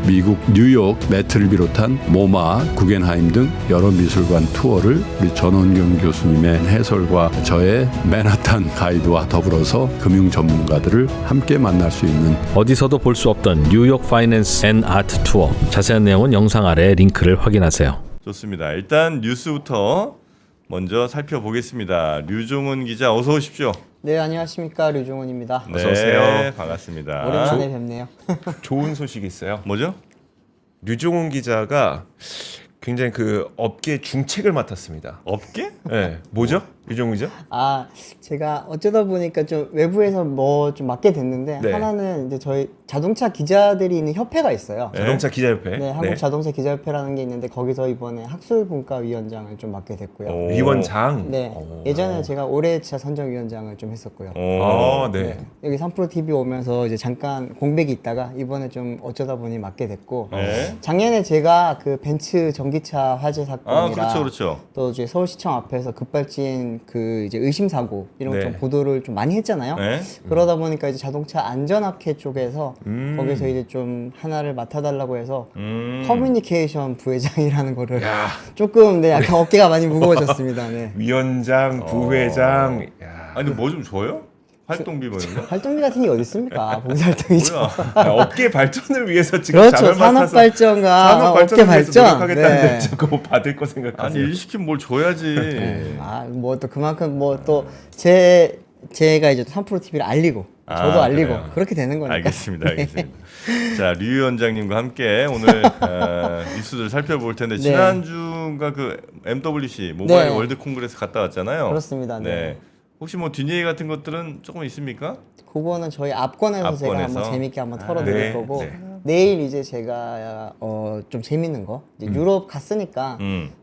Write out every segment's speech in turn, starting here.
미국 뉴욕 매트를 비롯한 모마, 구겐하임 등 여러 미술관 투어를 우리 전원경 교수님의 해설과 저의 맨하탄 가이드와 더불어서 금융 전문가들을 함께 만날 수 있는 어디서도 볼 수 없던 뉴욕 파이낸스 앤 아트 투어. 자세한 내용은 영상 아래 링크를 확인하세요. 좋습니다. 일단 뉴스부터 먼저 살펴보겠습니다. 류종훈 기자 어서 오십시오. 네, 안녕하십니까. 류종훈입니다. 네, 어서 오세요. 반갑습니다. 오랜만에 뵙네요. 좋은 소식이 있어요. 뭐죠? 류종훈 기자가 굉장히 그 업계 중책을 맡았습니다. 업계? 네, 뭐죠? 류종훈 기자? 제가 어쩌다 보니까 좀 외부에서 뭐 좀 맡게 됐는데 네. 하나는 이제 저희 자동차 기자들이 있는 협회가 있어요. 네. 자동차 기자협회. 네, 한국 자동차 기자협회라는 게 있는데 거기서 이번에 학술분과위원장을 좀 맡게 됐고요. 오. 위원장. 네, 오. 예전에 제가 올해 차 선정위원장을 좀 했었고요. 아, 네. 네, 여기 3프로 TV 오면서 이제 잠깐 공백이 있다가 이번에 좀 어쩌다 보니 맡게 됐고 네. 작년에 제가 그 벤츠 전기차 화재 사건이랑 그렇죠. 또 이제 서울시청 앞에서 급발진 그 이제 의심 사고 이런 거 네. 좀 보도를 좀 많이 했잖아요. 네. 그러다 보니까 이제 자동차 안전학회 쪽에서 거기서 음. 이제 좀 하나를 맡아달라고 해서 음. 커뮤니케이션 부회장이라는 거를 야, 조금 약간 어깨가 많이 무거워졌습니다. 네. 위원장, 부회장. 야. 아니 뭐 좀 줘요? 활동비 뭐 이런 거? 활동비 같은 게 어디 있습니까? 봉사활동이죠. 뭐야? 아, 업계 발전을 위해서 지금 그렇죠. 장을 산업 맡아서 발전과 산업 업계 발전을 위해서 발전. 노력하겠다는데 네. 자꾸 뭐 받을 거 아니 생각하세요. 일 시키면 뭘 줘야지. 뭐 또 그만큼 뭐 또 제가 이제 3프로 TV를 알리고 저도 알리고 그래요. 그렇게 되는 거니까. 알겠습니다. 자, 류 위원장님과 함께 오늘 뉴스들 살펴볼 텐데 네. 지난주가 그 MWC 모바일 네. 월드 콩그레스 갔다 왔잖아요. 그렇습니다. 네. 혹시 뭐 뒷얘기 같은 것들은 조금 있습니까? 그거는 저희 앞권에서 제가 앞권에서? 한번 재밌게 한번 털어드릴 네, 거고 네. 내일 이제 제가 좀 재밌는 거 이제 유럽 갔으니까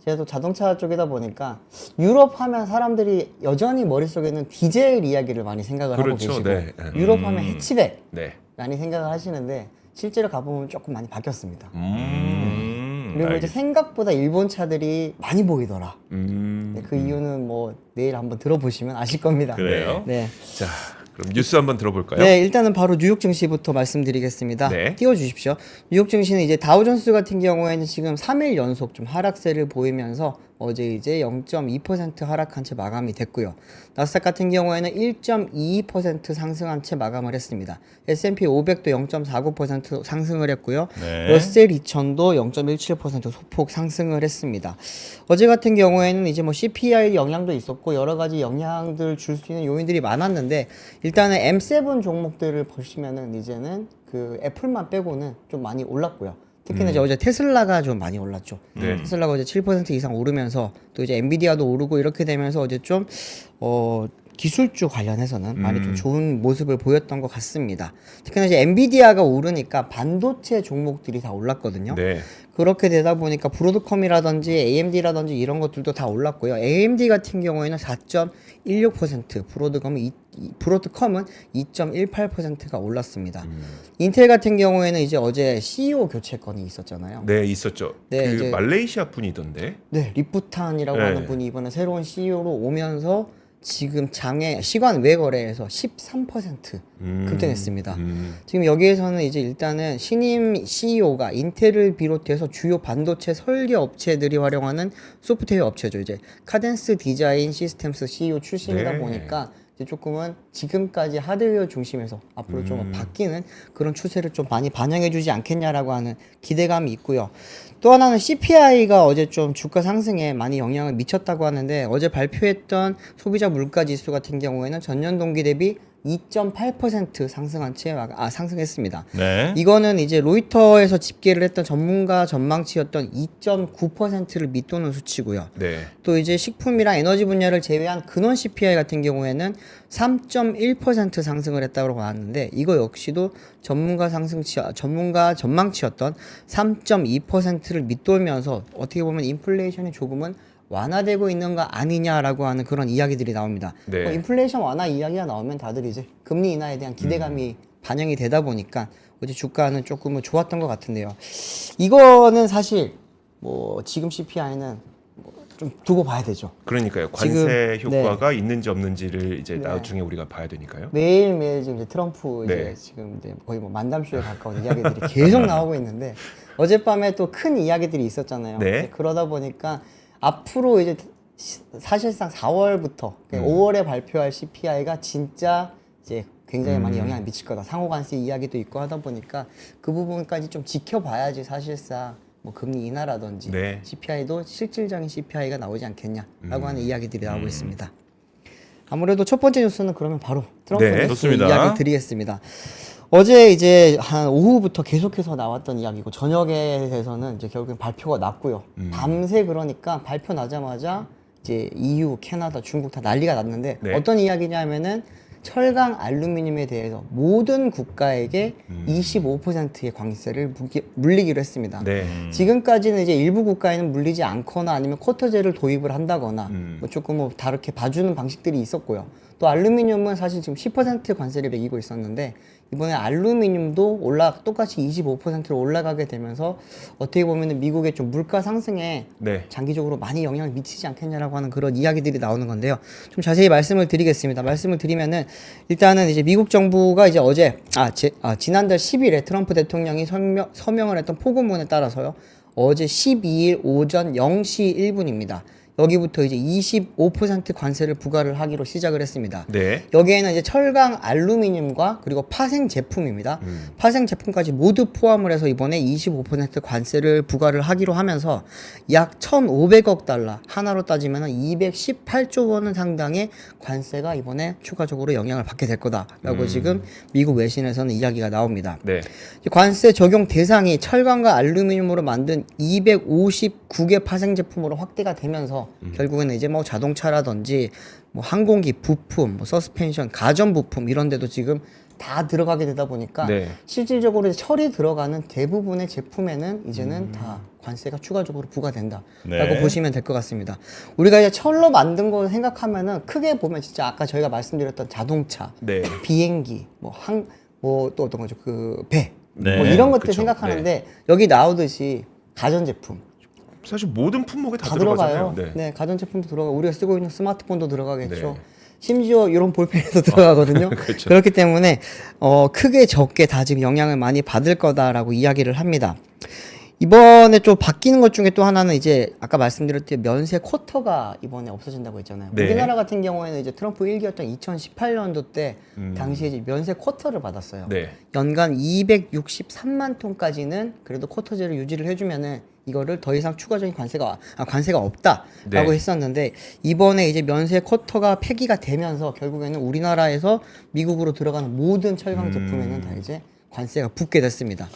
제가 또 자동차 쪽이다 보니까 유럽 하면 사람들이 여전히 머릿속에는 디젤 이야기를 많이 생각을 하고 그렇죠. 계시고 네. 유럽 하면 해치백 네. 많이 생각을 하시는데 실제로 가보면 조금 많이 바뀌었습니다. 그리고 이제 알겠습니다. 생각보다 일본 차들이 많이 보이더라. 음. 네, 그 이유는 뭐 내일 한번 들어보시면 아실 겁니다. 그래요? 네. 자, 그럼 뉴스 한번 들어볼까요? 네, 일단은 바로 뉴욕 증시부터 말씀드리겠습니다. 네. 띄워주십시오. 뉴욕 증시는 이제 다우존스 같은 경우에는 지금 3일 연속 좀 하락세를 보이면서 어제 이제 0.2% 하락한 채 마감이 됐고요. 나스닥 같은 경우에는 1.22% 상승한 채 마감을 했습니다. S&P 500도 0.49% 상승을 했고요. 네. 러셀 2000도 0.17% 소폭 상승을 했습니다. 어제 같은 경우에는 이제 뭐 CPI 영향도 있었고 여러 가지 영향들 줄 수 있는 요인들이 많았는데 일단은 M7 종목들을 보시면은 이제는 그 애플만 빼고는 좀 많이 올랐고요. 특히나 이제 어제 테슬라가 좀 많이 올랐죠. 네. 테슬라가 어제 7% 이상 오르면서 또 이제 엔비디아도 오르고 이렇게 되면서 어제 좀 기술주 관련해서는 많이 좀 좋은 모습을 보였던 것 같습니다. 특히나 이제 엔비디아가 오르니까 반도체 종목들이 다 올랐거든요. 네. 그렇게 되다 보니까 브로드컴이라든지 AMD라든지 이런 것들도 다 올랐고요. AMD 같은 경우에는 4.16%, 브로드컴은 2.18%가 올랐습니다. 인텔 같은 경우에는 이제 어제 CEO 교체 건이 있었잖아요. 네, 있었죠. 네, 그 이제- 말레이시아 분이던데. 네, 리프탄이라고 네. 하는 분이 이번에 새로운 CEO로 오면서 지금 시간 외거래에서 13% 급등했습니다. 지금 여기에서는 이제 일단은 신임 CEO가 인텔을 비롯해서 주요 반도체 설계 업체들이 활용하는 소프트웨어 업체죠. 이제 카덴스 디자인 시스템스 CEO 출신이다 네. 보니까 이제 조금은 지금까지 하드웨어 중심에서 앞으로 좀 바뀌는 그런 추세를 좀 많이 반영해주지 않겠냐라고 하는 기대감이 있고요. 또 하나는 CPI가 어제 좀 주가 상승에 많이 영향을 미쳤다고 하는데 어제 발표했던 소비자 물가 지수 같은 경우에는 전년 동기 대비 2.8% 상승한 채 상승했습니다. 네. 이거는 이제 로이터에서 집계를 했던 전문가 전망치였던 2.9%를 밑도는 수치고요. 네. 또 이제 식품이랑 에너지 분야를 제외한 근원 CPI 같은 경우에는 3.1% 상승을 했다고 나왔는데 이거 역시도 전문가 전망치였던 3.2%를 밑돌면서 어떻게 보면 인플레이션이 조금은 완화되고 있는 거 아니냐라고 하는 그런 이야기들이 나옵니다. 네. 뭐 인플레이션 완화 이야기가 나오면 다들 이제 금리 인하에 대한 기대감이 반영이 되다 보니까 어제 주가는 조금은 좋았던 것 같은데요. 이거는 사실 뭐 지금 CPI는 좀 두고 봐야 되죠. 그러니까요. 관세 지금, 효과가 있는지 없는지를 이제 네. 나중에 우리가 봐야 되니까요. 매일매일 지금 이제 트럼프 이제 네. 지금 이제 거의 뭐 만담쇼에 가까운 이야기들이 계속 나오고 있는데 어젯밤에 또 큰 이야기들이 있었잖아요. 네. 그러다 보니까 앞으로 이제 사실상 4월부터 5월에 발표할 CPI가 진짜 이제 굉장히 많이 영향을 미칠 거다. 상호관세 이야기도 있고 하다 보니까 그 부분까지 좀 지켜봐야지 사실상 뭐 금리 인하라든지 네. CPI도 실질적인 CPI가 나오지 않겠냐라고 하는 이야기들이 나오고 있습니다. 아무래도 첫 번째 뉴스는 그러면 바로 트럼프 네, 뉴스 좋습니다. 이야기 드리겠습니다. 어제 이제 한 오후부터 계속해서 나왔던 이야기고 저녁에 대해서는 이제 결국엔 발표가 났고요. 밤새 그러니까 발표 나자마자 이제 EU, 캐나다, 중국 다 난리가 났는데 네. 어떤 이야기냐면은 철강 알루미늄에 대해서 모든 국가에게 25%의 관세를 물리기로 했습니다. 네. 지금까지는 이제 일부 국가에는 물리지 않거나 아니면 쿼터제를 도입을 한다거나 뭐 조금 뭐 다르게 봐주는 방식들이 있었고요. 또 알루미늄은 사실 지금 10% 관세를 매기고 있었는데 이번에 알루미늄도 똑같이 25%로 올라가게 되면서 어떻게 보면은 미국의 좀 물가 상승에 네. 장기적으로 많이 영향을 미치지 않겠냐라고 하는 그런 이야기들이 나오는 건데요. 좀 자세히 말씀을 드리겠습니다. 말씀을 드리면은 일단은 이제 미국 정부가 이제 지난달 10일에 트럼프 대통령이 서명을 했던 포고문에 따라서요. 어제 12일 오전 0시 1분입니다. 여기부터 이제 25% 관세를 부과를 하기로 시작을 했습니다. 네. 여기에는 이제 철강 알루미늄과 그리고 파생 제품입니다. 파생 제품까지 모두 포함을 해서 이번에 25% 관세를 부과를 하기로 하면서 약 1,500억 달러, 하나로 따지면 218조 원 상당의 관세가 이번에 추가적으로 영향을 받게 될 거다라고 지금 미국 외신에서는 이야기가 나옵니다. 네. 관세 적용 대상이 철강과 알루미늄으로 만든 259개 파생 제품으로 확대가 되면서 결국에는 이제 뭐 자동차라든지 뭐 항공기 부품, 뭐 서스펜션, 가전 부품 이런 데도 지금 다 들어가게 되다 보니까 네. 실질적으로 이제 철이 들어가는 대부분의 제품에는 이제는 다 관세가 추가적으로 부과된다라고 네. 보시면 될 것 같습니다. 우리가 이제 철로 만든 거 생각하면은 크게 보면 진짜 아까 저희가 말씀드렸던 자동차, 네. 비행기, 뭐 또 어떤 거죠? 그 배, 네. 뭐 이런 것들 그쵸. 생각하는데 여기 나오듯이 가전제품 사실 모든 품목에 다 다 들어가잖아요. 들어가요. 네, 가전제품도 들어가. 우리가 쓰고 있는 스마트폰도 들어가겠죠. 네. 심지어 이런 볼펜에도 들어가거든요. 그렇죠. 그렇기 때문에 크게 적게 다 지금 영향을 많이 받을 거다라고 이야기를 합니다. 이번에 좀 바뀌는 것 중에 또 하나는 이제 아까 말씀드렸듯이 면세 쿼터가 이번에 없어진다고 했잖아요. 네. 우리나라 같은 경우에는 이제 트럼프 1기였던 2018년도 때 당시에 이제 면세 쿼터를 받았어요. 네. 연간 263만 톤까지는 그래도 쿼터제를 유지를 해주면은 이거를 더 이상 추가적인 관세가 없다라고 네. 했었는데 이번에 이제 면세 쿼터가 폐기가 되면서 결국에는 우리나라에서 미국으로 들어가는 모든 철강 제품에는 다 이제 관세가 붙게 됐습니다.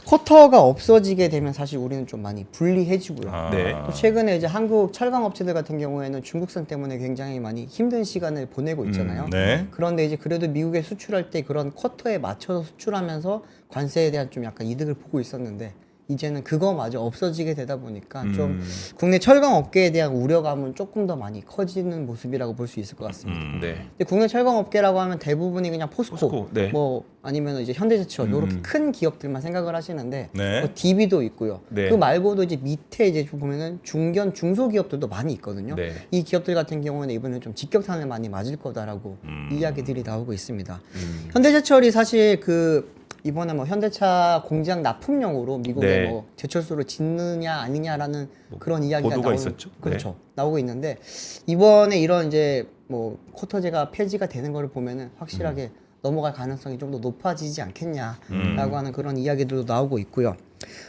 쿼터가 없어지게 되면 사실 우리는 좀 많이 불리해지고요. 네. 또 최근에 이제 한국 철강 업체들 같은 경우에는 중국산 때문에 굉장히 많이 힘든 시간을 보내고 있잖아요. 네. 그런데 이제 그래도 미국에 수출할 때 그런 쿼터에 맞춰서 수출하면서 관세에 대한 좀 약간 이득을 보고 있었는데 이제는 그거마저 없어지게 되다 보니까 좀 국내 철강 업계에 대한 우려감은 조금 더 많이 커지는 모습이라고 볼 수 있을 것 같습니다. 네. 근데 국내 철강 업계라고 하면 대부분이 그냥 포스코, 네. 뭐 아니면 이제 현대제철 이렇게 큰 기업들만 생각을 하시는데 네. 뭐 DB도 있고요. 네. 그 말고도 이제 밑에 이제 보면은 중견 중소기업들도 많이 있거든요. 네. 이 기업들 같은 경우는 이번에 좀 직격탄을 많이 맞을 거다라고 이야기들이 나오고 있습니다. 현대제철이 사실 이번에 뭐 현대차 공장 납품용으로 미국에 네. 뭐 제철소를 짓느냐 아니냐라는 그런 이야기가 보도가 나오고 있었죠. 그렇죠. 나오고 있는데 이번에 이런 이제 뭐 쿼터제가 폐지가 되는 거를 보면은 확실하게 넘어갈 가능성이 좀 더 높아지지 않겠냐라고 하는 그런 이야기들도 나오고 있고요.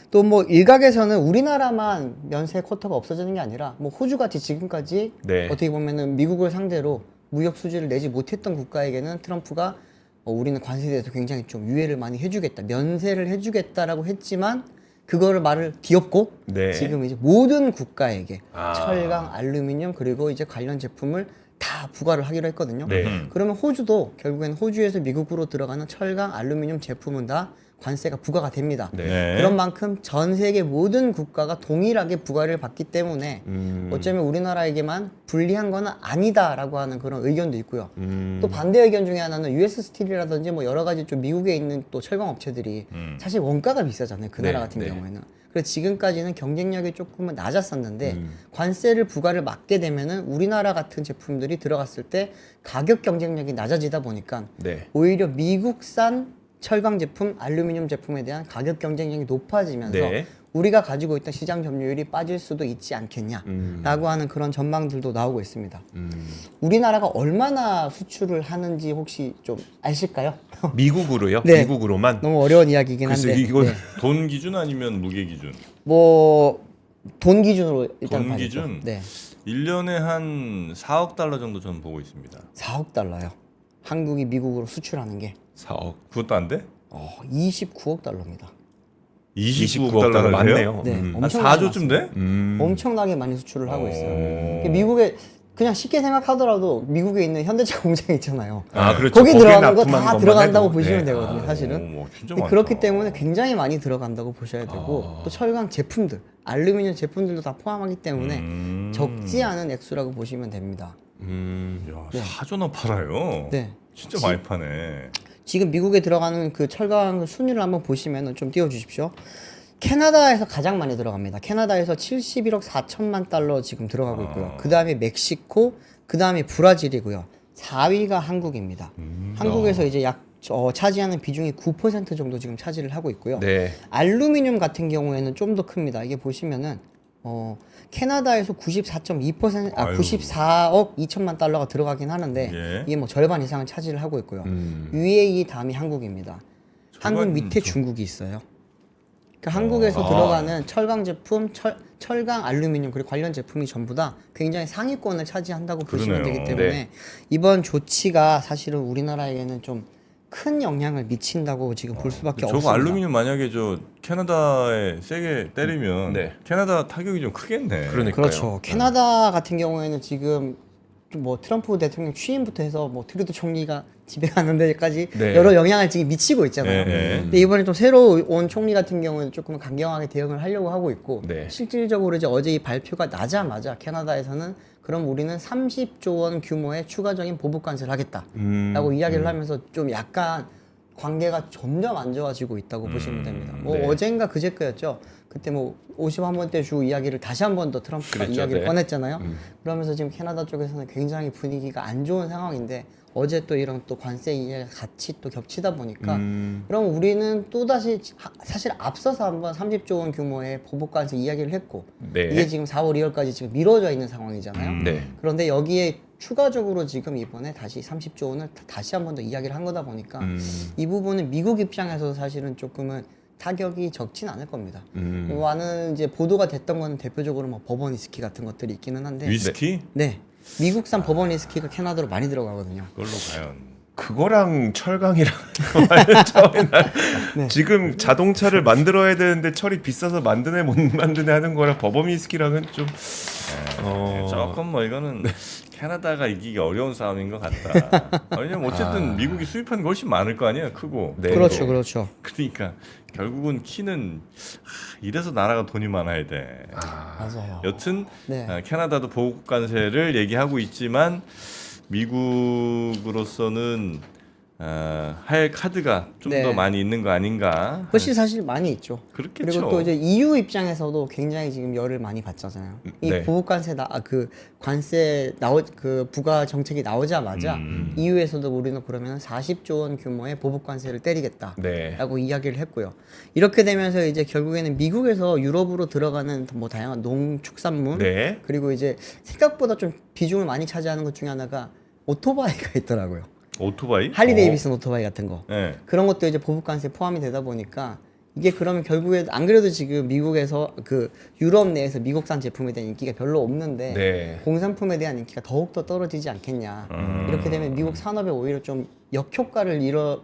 또 뭐 일각에서는 우리나라만 면세 쿼터가 없어지는 게 아니라 뭐 호주 같이 지금까지 네. 어떻게 보면은 미국을 상대로 무역 수지를 내지 못했던 국가에게는 트럼프가 우리는 관세에 대해서 굉장히 좀 유예를 많이 해주겠다, 면세를 해주겠다라고 했지만 그거를 말을 뒤엎고 네. 지금 이제 모든 국가에게 아. 철강, 알루미늄 그리고 이제 관련 제품을 다 부과를 하기로 했거든요. 네. 그러면 호주도 결국엔 호주에서 미국으로 들어가는 철강, 알루미늄 제품은 다 관세가 부과가 됩니다. 네. 그런 만큼 전 세계 모든 국가가 동일하게 부과를 받기 때문에 어쩌면 우리나라에게만 불리한 건 아니다라고 하는 그런 의견도 있고요. 또 반대 의견 중에 하나는 US 스틸이라든지 뭐 여러 가지 좀 미국에 있는 또 철강 업체들이 사실 원가가 비싸잖아요. 그 나라 네, 같은 네. 경우에는. 그래서 지금까지는 경쟁력이 조금은 낮았었는데 관세를 부과를 막게 되면은 우리나라 같은 제품들이 들어갔을 때 가격 경쟁력이 낮아지다 보니까 네. 오히려 미국산 철강 제품, 알루미늄 제품에 대한 가격 경쟁력이 높아지면서 네. 우리가 가지고 있던 시장 점유율이 빠질 수도 있지 않겠냐라고 하는 그런 전망들도 나오고 있습니다. 우리나라가 얼마나 수출을 하는지 혹시 좀 아실까요? 미국으로요? 네. 미국으로만? 너무 어려운 이야기이긴 글쎄, 한데 이건 네. 돈 기준 아니면 무게 기준? 뭐 돈 기준으로 일단 돈 봐야죠. 기준? 네, 1년에 한 4억 달러 정도 저는 보고 있습니다. 4억 달러요. 한국이 미국으로 수출하는 게 4억. 그것도 안 돼? 29억 달러입니다. 29억 29억 달러 달러를 맞네요. 네, 한 엄청나게 4조쯤 돼? 엄청나게 많이 수출을 하고 있어요. 오. 미국에 그냥 쉽게 생각하더라도 미국에 있는 현대차 공장 있잖아요. 아, 그렇죠. 거기 거기에 들어가는 거 납품한 다 것만 들어간다고 해도. 보시면 네. 되거든요, 사실은. 오, 진짜 근데 많다. 그렇기 때문에 굉장히 많이 들어간다고 보셔야 되고 또 철강 제품들, 알루미늄 제품들도 다 포함하기 때문에 적지 않은 액수라고 보시면 됩니다. 야, 4조나 팔아요. 네. 진짜 많이 파네. 지금 미국에 들어가는 그 철강 순위를 한번 보시면 좀 띄워주십시오. 캐나다에서 가장 많이 들어갑니다. 캐나다에서 71억 4천만 달러 지금 들어가고 있고요. 그 다음에 멕시코, 그 다음에 브라질이고요. 4위가 한국입니다. 한국에서 이제 차지하는 비중이 9% 정도 지금 차지를 하고 있고요. 네. 알루미늄 같은 경우에는 좀 더 큽니다. 이게 보시면은 캐나다에서 94.2% 아유. 94억 2천만 달러가 들어가긴 하는데 예. 이게 뭐 절반 이상을 차지를 하고 있고요. UAE 다음이 한국입니다. 한국 밑에 중국이 있어요. 그러니까 한국에서 들어가는 철강 제품, 철강 알루미늄 그리고 관련 제품이 전부 다 굉장히 상위권을 차지한다고 보시면 그러네요. 되기 때문에 네. 이번 조치가 사실은 우리나라에게는 좀 큰 영향을 미친다고 지금 볼 수밖에 저거 없습니다. 알루미늄 만약에 저 캐나다에 세게 때리면 네. 캐나다 타격이 좀 크겠네. 그러니까요. 그렇죠. 캐나다 같은 경우에는 지금 뭐 트럼프 대통령 취임부터 해서 뭐 트루도 총리가 집에 가는 데까지 네. 여러 영향을 지금 미치고 있잖아요. 네. 근데 이번에 좀 새로 온 총리 같은 경우는 조금 강경하게 대응을 하려고 하고 있고 네. 실질적으로 이제 어제 이 발표가 나자마자 캐나다에서는 그럼 우리는 30조 원 규모의 추가적인 보복 관세를 하겠다라고 이야기를 하면서 좀 약간 관계가 점점 안 좋아지고 있다고 보시면 됩니다. 뭐 네. 어젠가 그제께였죠. 그때 뭐 50한번대 주 이야기를 다시 한 번 더 트럼프가 그랬죠, 이야기를 네. 꺼냈잖아요. 그러면서 지금 캐나다 쪽에서는 굉장히 분위기가 안 좋은 상황인데 어제 또 이런 또 관세 이야기가 같이 또 겹치다 보니까 그럼 우리는 또 다시 사실 앞서서 한번 30조 원 규모의 보복 관세 이야기를 했고 네. 이게 지금 4월 2월까지 지금 미뤄져 있는 상황이잖아요. 네. 그런데 여기에 추가적으로 지금 이번에 다시 30조 원을 다시 한 번 더 이야기를 한 거다 보니까 이 부분은 미국 입장에서도 사실은 조금은 타격이 적진 않을 겁니다. 많은 이제 보도가 됐던 거는 대표적으로 뭐 버번 위스키 같은 것들이 있기는 한데 위스키? 네. 미국산 버번 위스키가 캐나다로 많이 들어가거든요. 그걸로 과연 그거랑 철강이랑 완전 처음에 네. 지금 자동차를 만들어야 되는데 철이 비싸서 만드네 못 만드네 하는 거랑 버번 위스키랑은 좀 조금 뭐 이거는 캐나다가 이기기 어려운 싸움인 것 같다. 왜냐면 어쨌든 미국이 수입하는 게 훨씬 많을 거 아니에요, 크고. 네. 그렇죠, 그렇죠. 그러니까 결국은 키는 이래서 나라가 돈이 많아야 돼. 맞아요. 여튼 네. 캐나다도 보복 관세를 얘기하고 있지만 미국으로서는 할 카드가 좀 더 네. 많이 있는 거 아닌가? 훨씬 사실 많이 있죠. 그렇겠죠. 그리고 또 이제 EU 입장에서도 굉장히 지금 열을 많이 받잖아요. 이 네. 보복 관세 그 관세 그 부과 정책이 나오자마자 EU에서도 우리는 그러면 40조 원 규모의 보복 관세를 때리겠다라고 네. 이야기를 했고요. 이렇게 되면서 이제 결국에는 미국에서 유럽으로 들어가는 뭐 다양한 농축산물 네. 그리고 이제 생각보다 좀 비중을 많이 차지하는 것 중에 하나가 오토바이가 있더라고요. 오토바이? 할리 데이비슨 오토바이 같은 거. 네. 그런 것도 이제 보복관세에 포함이 되다 보니까 이게 그러면 결국에 안 그래도 지금 미국에서 그 유럽 내에서 미국산 제품에 대한 인기가 별로 없는데 네. 공산품에 대한 인기가 더욱더 떨어지지 않겠냐. 이렇게 되면 미국 산업에 오히려 좀 역효과를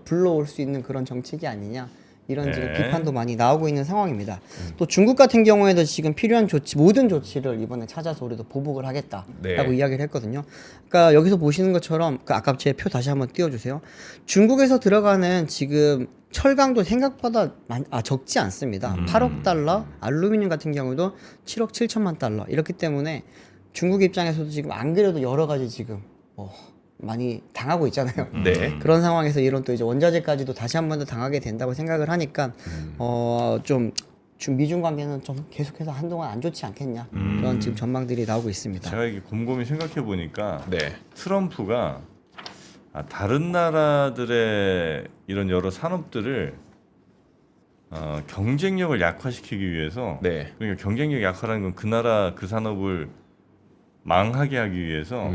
불러올 수 있는 그런 정책이 아니냐. 이런 지금 네. 비판도 많이 나오고 있는 상황입니다. 또 중국 같은 경우에도 지금 필요한 조치, 모든 조치를 이번에 찾아서 우리도 보복을 하겠다라고 네. 이야기를 했거든요. 그러니까 여기서 보시는 것처럼 아까 제 표 다시 한번 띄워주세요. 중국에서 들어가는 지금 철강도 생각보다 적지 않습니다. 8억 달러, 알루미늄 같은 경우도 7억 7천만 달러 이렇기 때문에 중국 입장에서도 지금 안 그래도 여러 가지 지금 많이 당하고 있잖아요. 네. 그런 상황에서 이런 또 이제 원자재까지도 다시 한 번 더 당하게 된다고 생각을 하니까 좀 미중 관계는 좀 계속해서 한동안 안 좋지 않겠냐 그런 지금 전망들이 나오고 있습니다. 제가 이게 곰곰이 생각해 보니까 네. 트럼프가 다른 나라들의 이런 여러 산업들을 경쟁력을 약화시키기 위해서 네. 그러니까 경쟁력 약화라는 건 그 나라 그 산업을 망하게 하기 위해서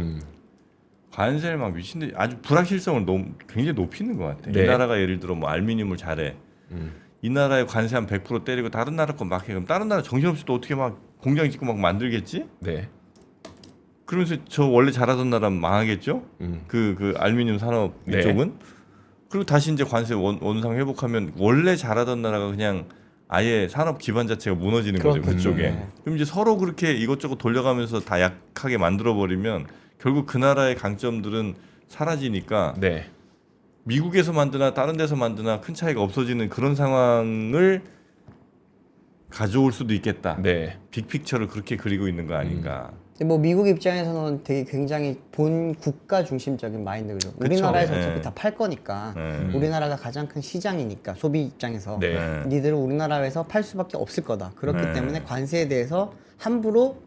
관세를 막 미친데 아주 불확실성을 굉장히 높이는 것 같아. 네. 이 나라가 예를 들어 뭐 알루미늄을 잘해. 이 나라의 관세 한 100% 때리고 다른 나라 거 막 해. 그럼 다른 나라 정신없이 또 어떻게 막 공장 짓고 막 만들겠지? 네. 그러면서 저 원래 잘하던 나라는 망하겠죠? 그 알루미늄 산업 네. 이쪽은. 그리고 다시 이제 관세 원상 회복하면 원래 잘하던 나라가 그냥 아예 산업 기반 자체가 무너지는 거죠 그렇겠죠. 그쪽에. 네. 그럼 이제 서로 그렇게 이것저것 돌려가면서 다 약하게 만들어 버리면 결국 그 나라의 강점들은 사라지니까 네. 미국에서 만드나 다른 데서 만드나 큰 차이가 없어지는 그런 상황을 가져올 수도 있겠다. 네. 빅픽처를 그렇게 그리고 있는 거 아닌가. 뭐 미국 입장에서는 되게 굉장히 본 국가 중심적인 마인드죠. 우리나라에서 네. 어차피 다 팔 거니까 네. 우리나라가 가장 큰 시장이니까 소비 입장에서 네. 니들은 우리나라에서 팔 수밖에 없을 거다. 그렇기 네. 때문에 관세에 대해서 함부로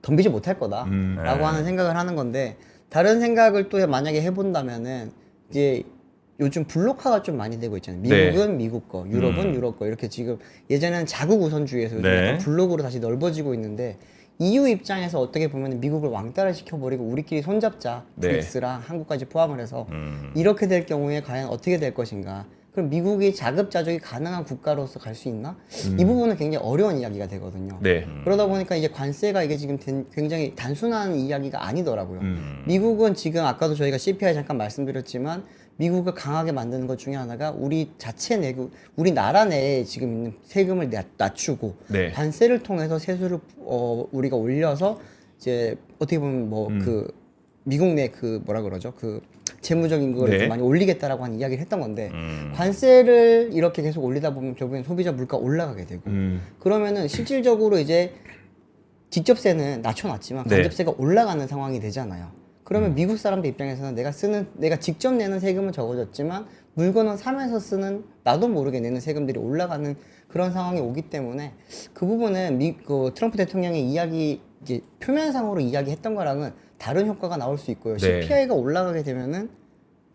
덤비지 못할 거다라고 네. 하는 생각을 하는 건데 다른 생각을 또 만약에 해본다면은 이제 요즘 블록화가 좀 많이 되고 있잖아요. 미국은 미국 거, 유럽은 유럽 거 이렇게 지금 예전에는 자국 우선주의에서 요즘 네. 약간 블록으로 다시 넓어지고 있는데 EU 입장에서 어떻게 보면 미국을 왕따를 시켜버리고 우리끼리 손잡자 네. 브릭스랑 한국까지 포함을 해서 이렇게 될 경우에 과연 어떻게 될 것인가 그럼 미국이 자급자족이 가능한 국가로서 갈 수 있나? 이 부분은 굉장히 어려운 이야기가 되거든요. 네. 그러다 보니까 이제 관세가 이게 지금 굉장히 단순한 이야기가 아니더라고요. 미국은 지금 아까도 저희가 CPI 잠깐 말씀드렸지만 미국을 강하게 만드는 것 중에 하나가 우리 자체 내국, 우리나라 내에 지금 있는 세금을 낮추고 네. 관세를 통해서 세수를 우리가 올려서 이제 어떻게 보면 뭐 그 미국 내 그 뭐라 그러죠? 그 재무적인 걸 네. 좀 많이 올리겠다라고 하는 이야기를 했던 건데 관세를 이렇게 계속 올리다 보면 결국엔 소비자 물가 올라가게 되고 그러면은 실질적으로 이제 직접세는 낮춰놨지만 네. 간접세가 올라가는 상황이 되잖아요. 그러면 미국 사람들 입장에서는 내가 직접 내는 세금은 적어졌지만 물건을 사면서 쓰는 나도 모르게 내는 세금들이 올라가는 그런 상황이 오기 때문에 그 부분은 트럼프 대통령의 이야기 이제 표면상으로 이야기했던 거랑은 다른 효과가 나올 수 있고요. 네. CPI가 올라가게 되면은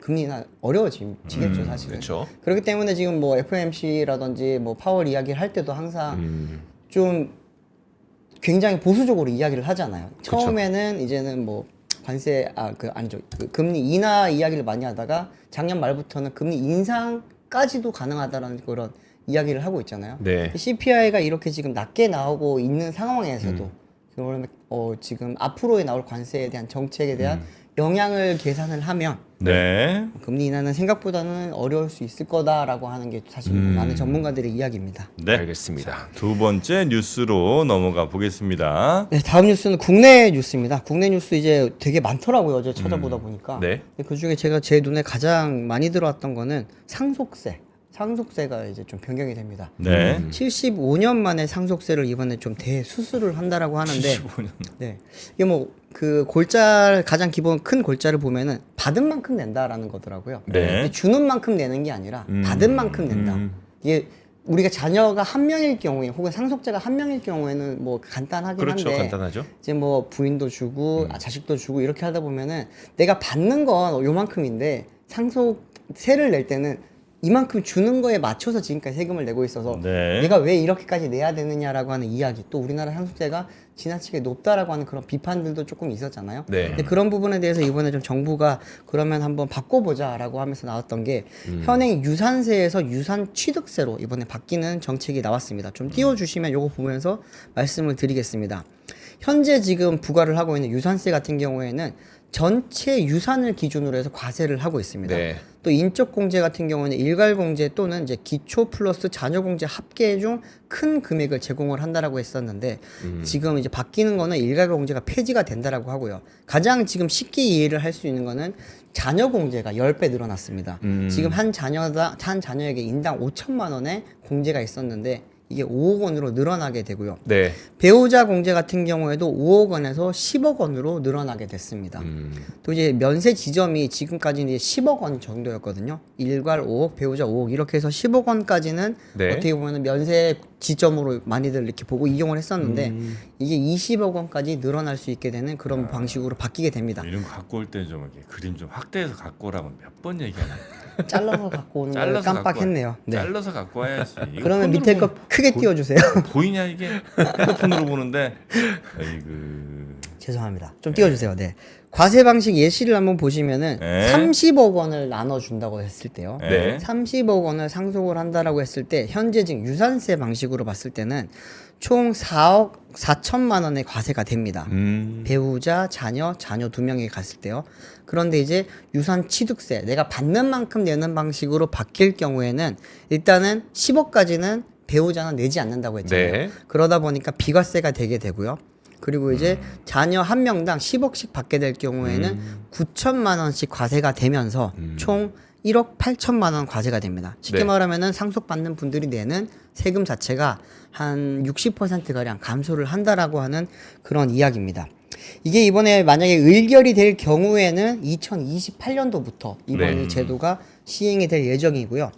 금리나 어려워지겠죠, 사실은. 그렇죠. 그렇기 때문에 지금 뭐 FOMC라든지 뭐 파월 이야기를 할 때도 항상 좀 굉장히 보수적으로 이야기를 하잖아요. 처음에는 이제는 뭐 관세 아니죠 그 금리 인하 이야기를 많이 하다가 작년 말부터는 금리 인상까지도 가능하다라는 그런 이야기를 하고 있잖아요. 네. CPI가 이렇게 지금 낮게 나오고 있는 상황에서도 그러면 지금 앞으로에 나올 관세에 대한 정책에 대한 영향을 계산을 하면 네. 금리 인하는 생각보다는 어려울 수 있을 거다라고 하는 게 사실 많은 전문가들의 이야기입니다. 네. 알겠습니다. 두 번째 뉴스로 넘어가 보겠습니다. 네, 다음 뉴스는 국내 뉴스입니다. 국내 뉴스 이제 되게 많더라고요. 어제 찾아보다 보니까. 네. 그 중에 제가 제 눈에 가장 많이 들어왔던 거는 상속세. 상속세가 이제 좀 변경이 됩니다. 네. 75년 만에 상속세를 이번에 좀 대수술을 한다라고 하는데 75년. 네. 이게 뭐 그 가장 기본 큰 골자를 보면은 받은 만큼 낸다라는 거더라고요. 네. 근데 주는 만큼 내는 게 아니라 받은 만큼 낸다. 이게 우리가 자녀가 한 명일 경우에 혹은 상속자가 한 명일 경우에는 뭐 간단하긴 그렇죠. 한데 간단하죠. 이제 뭐 부인도 주고 자식도 주고 이렇게 하다 보면은 내가 받는 건 요만큼인데 상속세를 낼 때는 이만큼 주는 거에 맞춰서 지금까지 세금을 내고 있어서 네. 내가 왜 이렇게까지 내야 되느냐라고 하는 이야기 또 우리나라 상속세가 지나치게 높다라고 하는 그런 비판들도 조금 있었잖아요. 네. 근데 그런 부분에 대해서 이번에 좀 정부가 그러면 한번 바꿔보자라고 하면서 나왔던 게 현행 유산세에서 유산 취득세로 이번에 바뀌는 정책이 나왔습니다. 좀 띄워주시면 요거 보면서 말씀을 드리겠습니다. 현재 지금 부과를 하고 있는 유산세 같은 경우에는 전체 유산을 기준으로 해서 과세를 하고 있습니다. 네. 또 인적 공제 같은 경우는 일괄 공제 또는 이제 기초 플러스 자녀 공제 합계 중 큰 금액을 제공을 한다라고 했었는데 지금 이제 바뀌는 거는 일괄 공제가 폐지가 된다라고 하고요. 가장 지금 쉽게 이해를 할 수 있는 거는 자녀 공제가 10배 늘어났습니다. 지금 한 자녀에게 인당 5천만 원의 공제가 있었는데 이게 5억 원으로 늘어나게 되고요. 네. 배우자 공제 같은 경우에도 5억 원에서 10억 원으로 늘어나게 됐습니다. 또 이제 면세 지점이 지금까지는 이제 10억 원 정도였거든요. 일괄 5억, 배우자 5억 이렇게 해서 10억 원까지는 네. 어떻게 보면 면세 지점으로 많이들 이렇게 보고 이용을 했었는데 이게 20억 원까지 늘어날 수 있게 되는 그런 방식으로 바뀌게 됩니다. 이런 거 갖고 올 때 좀 이렇게 그림 좀 확대해서 갖고 오라고 몇 번 얘기하나. 잘라서 갖고 오는 걸 잘라서 깜빡했네요. 네. 잘라서 갖고 와야지. 이거 그러면 폰으로 밑에 거 보면 크게 띄워주세요. 보이냐 이게? 핸드폰으로 보는데. 아이고. 죄송합니다. 좀 띄워주세요. 네. 과세 방식 예시를 한번 보시면은 네. 30억 원을 나눠준다고 했을 때요. 네. 30억 원을 상속을 한다라고 했을 때 현재 지금 유산세 방식으로 봤을 때는 총 4억 4천만 원의 과세가 됩니다. 배우자, 자녀 2명이 갔을 때요. 그런데 이제 유산 취득세 내가 받는 만큼 내는 방식으로 바뀔 경우에는 일단은 10억까지는 배우자는 내지 않는다고 했잖아요. 네. 그러다 보니까 비과세가 되게 되고요. 그리고 이제 자녀 한 명당 10억씩 받게 될 경우에는 9천만 원씩 과세가 되면서 총 1억 8천만 원 과세가 됩니다. 쉽게 네. 말하면은 상속받는 분들이 내는 세금 자체가 한 60%가량 감소를 한다라고 하는 그런 이야기입니다. 이게 이번에 만약에 의결이 될 경우에는 2028년도부터 이번 네. 이 제도가 시행이 될 예정이고요.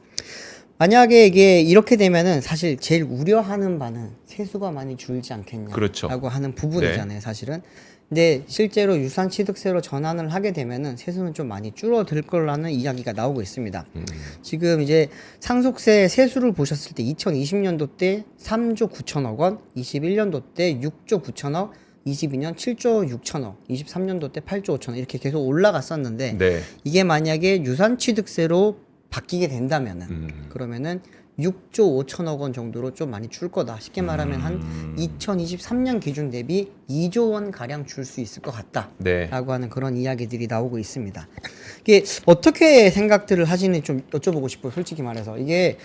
만약에 이게 이렇게 되면은 사실 제일 우려하는 바는 세수가 많이 줄지 않겠냐라고 그렇죠. 하는 부분이잖아요, 사실은. 근데 실제로 유산 취득세로 전환을 하게 되면은 세수는 좀 많이 줄어들 거라는 이야기가 나오고 있습니다. 지금 이제 상속세 세수를 보셨을 때 2020년도 때 3조 9천억 원, 21년도 때 6조 9천억, 22년 7조 6천억, 23년도 때 8조 5천억 이렇게 계속 올라갔었는데 네. 이게 만약에 유산 취득세로 바뀌게 된다면은 그러면은 6조 5천억 원 정도로 좀 많이 줄 거다. 쉽게 말하면 한 2023년 기준 대비 2조 원 가량 줄 수 있을 것 같다라고 네. 하는 그런 이야기들이 나오고 있습니다. 이게 어떻게 생각들을 하시는지 좀 여쭤보고 싶어요. 솔직히 말해서 이게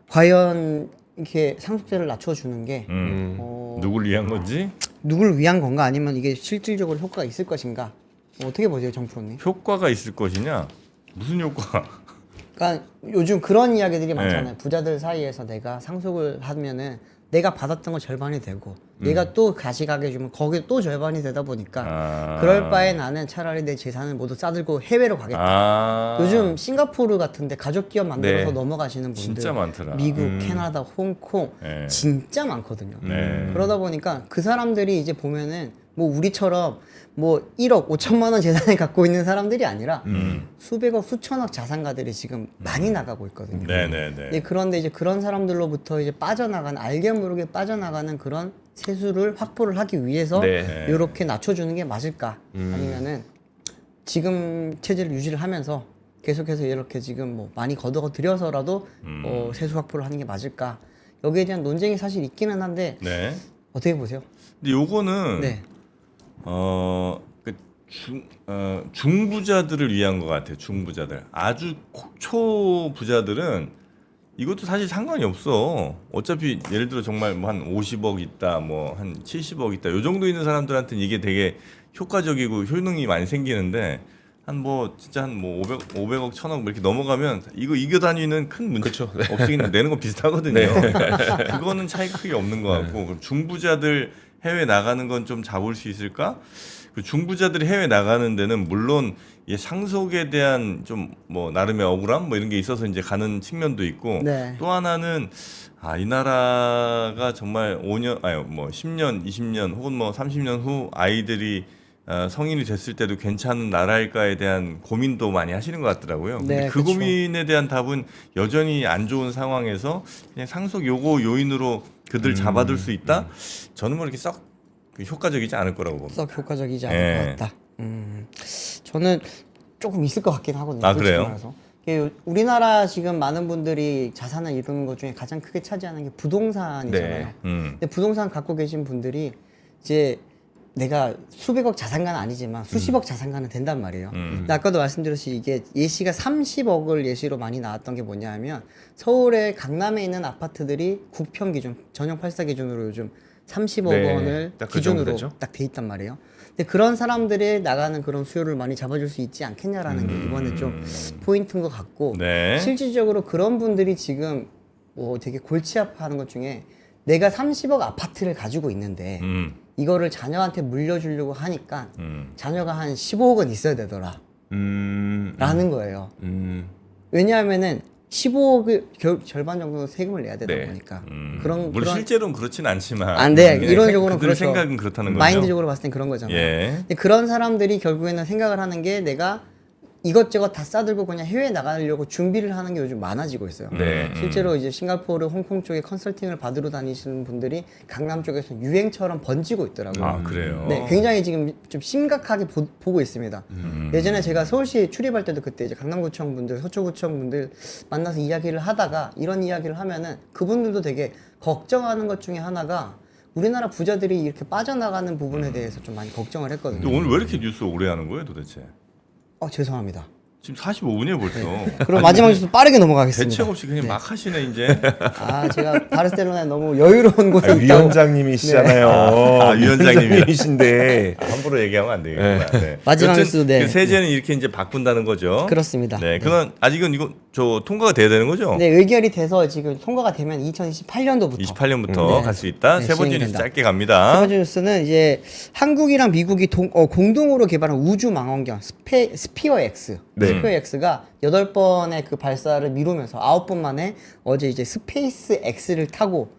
과연 이렇게 상속세를 낮춰주는 게 누굴 위한 건지? 누굴 위한 건가 아니면 이게 실질적으로 효과가 있을 것인가? 어떻게 보세요, 정프로님? 효과가 있을 것이냐? 무슨 효과? 그러니까 요즘 그런 이야기들이 네. 많잖아요. 부자들 사이에서 내가 상속을 하면은 내가 받았던 거 절반이 되고 얘가 또 가시가게 주면 거기에 또 절반이 되다 보니까 그럴 바에 나는 차라리 내 재산을 모두 싸들고 해외로 가겠다. 요즘 싱가포르 같은데 가족 기업 만들어서 네. 넘어가시는 분들 진짜 많더라. 미국, 캐나다, 홍콩 네. 진짜 많거든요. 네. 그러다 보니까 그 사람들이 이제 보면은 뭐 우리처럼 뭐 1억 5천만 원 재산을 갖고 있는 사람들이 아니라 수백억 수천억 자산가들이 지금 많이 나가고 있거든요. 네네네. 네, 그런데 이제 그런 사람들로부터 이제 빠져나가는 알게 모르게 빠져나가는 그런 세수를 확보를 하기 위해서 네. 이렇게 낮춰주는 게 맞을까? 아니면은 지금 체제를 유지를 하면서 계속해서 이렇게 지금 뭐 많이 걷어 들여서라도 세수 확보를 하는 게 맞을까? 여기에 대한 논쟁이 사실 있기는 한데 네. 어떻게 보세요? 근데 요거는 네. 중부자들을 위한 것 같아요. 중부자들. 아주 초부자들은 이것도 사실 상관이 없어. 어차피 예를 들어 정말 뭐 한 50억 있다, 뭐 한 70억 있다. 요 정도 있는 사람들한테는 이게 되게 효과적이고 효능이 많이 생기는데 한 뭐 진짜 한 뭐 500억, 1000억 이렇게 넘어가면 이거 이겨 다니는 큰 문제 없이는 내는 거 비슷하거든요. 그거는 차이가 크게 없는 것 같고 그럼 중부자들 해외 나가는 건 좀 잡을 수 있을까? 그 중부자들이 해외 나가는 데는 물론 이 상속에 대한 좀 뭐 나름의 억울함 뭐 이런 게 있어서 이제 가는 측면도 있고 네. 또 하나는 이 나라가 정말 5년 아니 뭐 10년, 20년 혹은 뭐 30년 후 아이들이 성인이 됐을 때도 괜찮은 나라일까에 대한 고민도 많이 하시는 것 같더라고요. 근데 네, 그 그쵸. 고민에 대한 답은 여전히 안 좋은 상황에서 그냥 상속 요거 요인으로 그들 잡아둘 수 있다? 저는 뭐 이렇게 썩 효과적이지 않을 거라고 봅니다. 썩 효과적이지 않을 네. 것 같다. 저는 조금 있을 것 같긴 하거든요. 아, 솔직히 그래요? 말해서. 이게 우리나라 지금 많은 분들이 자산을 이루는 것 중에 가장 크게 차지하는 게 부동산이잖아요. 네. 근데 부동산 갖고 계신 분들이 이제 내가 수백억 자산가는 아니지만 수십억 자산가는 된단 말이에요. 근데 아까도 말씀드렸듯이 이게 예시가 30억을 예시로 많이 나왔던 게 뭐냐면 서울의 강남에 있는 아파트들이 국평 기준, 전용 8사 기준으로 요즘 30억 네, 원을 딱그 정도 기준으로 되죠. 딱 돼 있단 말이에요. 근데 그런 사람들이 나가는 그런 수요를 많이 잡아줄 수 있지 않겠냐라는 게 이번에 좀 포인트인 것 같고 네. 실질적으로 그런 분들이 지금 뭐 되게 골치 아파하는 것 중에 내가 30억 아파트를 가지고 있는데 이거를 자녀한테 물려주려고 하니까 자녀가 한 15억은 있어야 되더라 라는 거예요. 왜냐하면은 15억을 절반 정도는 세금을 내야 되다 네. 보니까 물론 실제로는 그렇진 않지만 안 돼. 그냥 이론적으로는 그들 그렇죠. 생각은 그렇다는 거죠. 마인드적으로 봤을 땐 그런 거잖아요. 예. 근데 그런 사람들이 결국에는 생각을 하는 게 내가 이것저것 다 싸들고 그냥 해외에 나가려고 준비를 하는 게 요즘 많아지고 있어요. 네. 실제로 이제 싱가포르, 홍콩 쪽에 컨설팅을 받으러 다니시는 분들이 강남 쪽에서 유행처럼 번지고 있더라고요. 아 그래요. 네, 굉장히 지금 좀 심각하게 보고 있습니다. 예전에 제가 서울시에 출입할 때도 그때 이제 강남구청 분들, 서초구청 분들 만나서 이야기를 하다가 이런 이야기를 하면은 그분들도 되게 걱정하는 것 중에 하나가 우리나라 부자들이 이렇게 빠져나가는 부분에 대해서 좀 많이 걱정을 근데 했거든요. 오늘 왜 이렇게 뉴스 오래 하는 거예요, 도대체? 죄송합니다. 지금 45분이에요 벌써. 그럼 마지막 뉴스 빠르게 넘어가겠습니다. 대책 없이 그냥 막 하시네 이제. 제가 바르셀로나에 너무 여유로운 곳에 있다고. 위원장님이시잖아요. 위원장님이신데 함부로 얘기하면 안 되겠구나. 네. 마지막 여튼 뉴스, 네. 그 세제는 이렇게 이제 바꾼다는 거죠. 그렇습니다. 네. 그건 아직은 이거 저 통과가 돼야 되는 거죠? 네, 의결이 돼서 지금 통과가 되면 2028년도부터 28년부터 네. 갈 수 있다. 네, 세 번째 뉴스 시행된다. 짧게 세 갑니다. 번째 뉴스는 이제 한국이랑 미국이 공동으로 개발한 우주 망원경 스피어 X. 네. 스피어 X가 8번의 그 발사를 미루면서 9번 만에 어제 이제 스페이스 X를 타고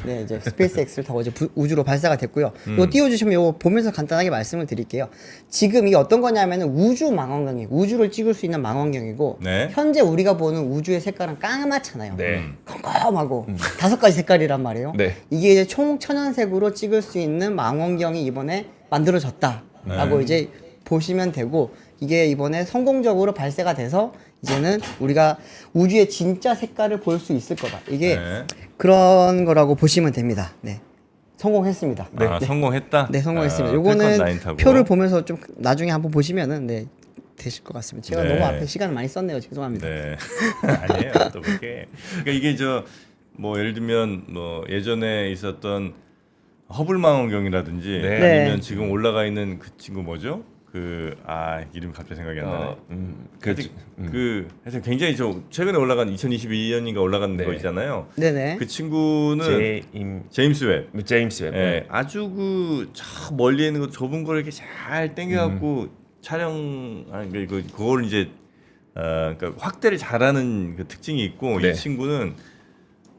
네, 이제 스페이스 X를 타고 어제 우주로 발사가 됐고요. 이거 띄워주시면 이거 보면서 간단하게 말씀을 드릴게요. 지금 이게 어떤 거냐면은 우주 망원경이 우주를 찍을 수 있는 망원경이고 네. 현재 우리가 보는 우주의 색깔은 까맣잖아요. 네. 컴컴하고 5가지 색깔이란 말이에요. 네. 이게 이제 총 천연색으로 찍을 수 있는 망원경이 이번에 만들어졌다라고 이제 보시면 되고 이게 이번에 성공적으로 발사가 돼서 이제는 우리가 우주의 진짜 색깔을 볼 수 있을 거다. 이게 네. 그런 거라고 보시면 됩니다. 네. 성공했습니다. 아, 성공했다. 네, 성공했습니다. 아, 요거는 펠컨 9 타고. 표를 보면서 좀 나중에 한번 보시면은 네. 되실 것 같습니다. 제가 네. 너무 앞에 시간을 많이 썼네요. 죄송합니다. 네. 아니에요. 또 그렇게. 그러니까 이게 저 뭐 예를 들면 뭐 예전에 있었던 허블 망원경이라든지 네. 아니면 네. 지금 올라가 있는 그 친구 뭐죠? 이름 갑자기 생각이 안 나네. 하여튼 굉장히 최근에 올라간 2022년인가 올라간 네. 거 있잖아요. 네네. 그 친구는 제임스 웹. 제임스 웹. 예, 아주 저 멀리 있는 거 좁은 걸 이렇게 잘 당겨갖고 그걸 이제 그러니까 확대를 잘하는 그 특징이 있고 네. 이 친구는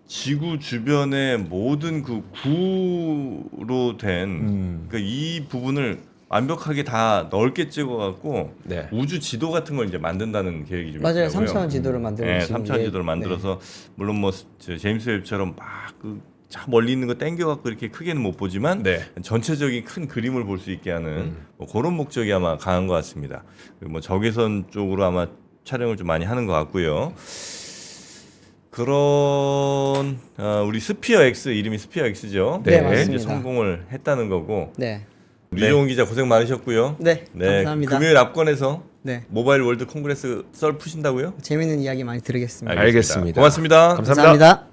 지구 주변의 모든 그 구로 된 그러니까 이 부분을 완벽하게 다 넓게 찍어갖고 네. 우주 지도 같은 걸 이제 만든다는 계획이 좀 맞아요. 있더라고요. 3차원 지도를 만들고 네, 지금 3차원 이게- 지도를 만들어서 물론 뭐 제임스 웹처럼 저 멀리 있는 거 당겨갖고 이렇게 크게는 못 보지만 네. 전체적인 큰 그림을 볼 수 있게 하는 뭐 그런 목적이 아마 강한 것 같습니다. 그리고 뭐 적외선 쪽으로 아마 촬영을 좀 많이 하는 것 같고요. 그런 우리 스피어 X 이름이 스피어 X죠. 네, 이제 맞습니다. 성공을 했다는 거고. 네. 류종훈 기자 고생 많으셨고요. 네. 감사합니다. 금요일 압권에서 네. 모바일 월드 콩그레스 썰 푸신다고요? 재밌는 이야기 많이 들으겠습니다. 알겠습니다. 고맙습니다. 감사합니다. 감사합니다.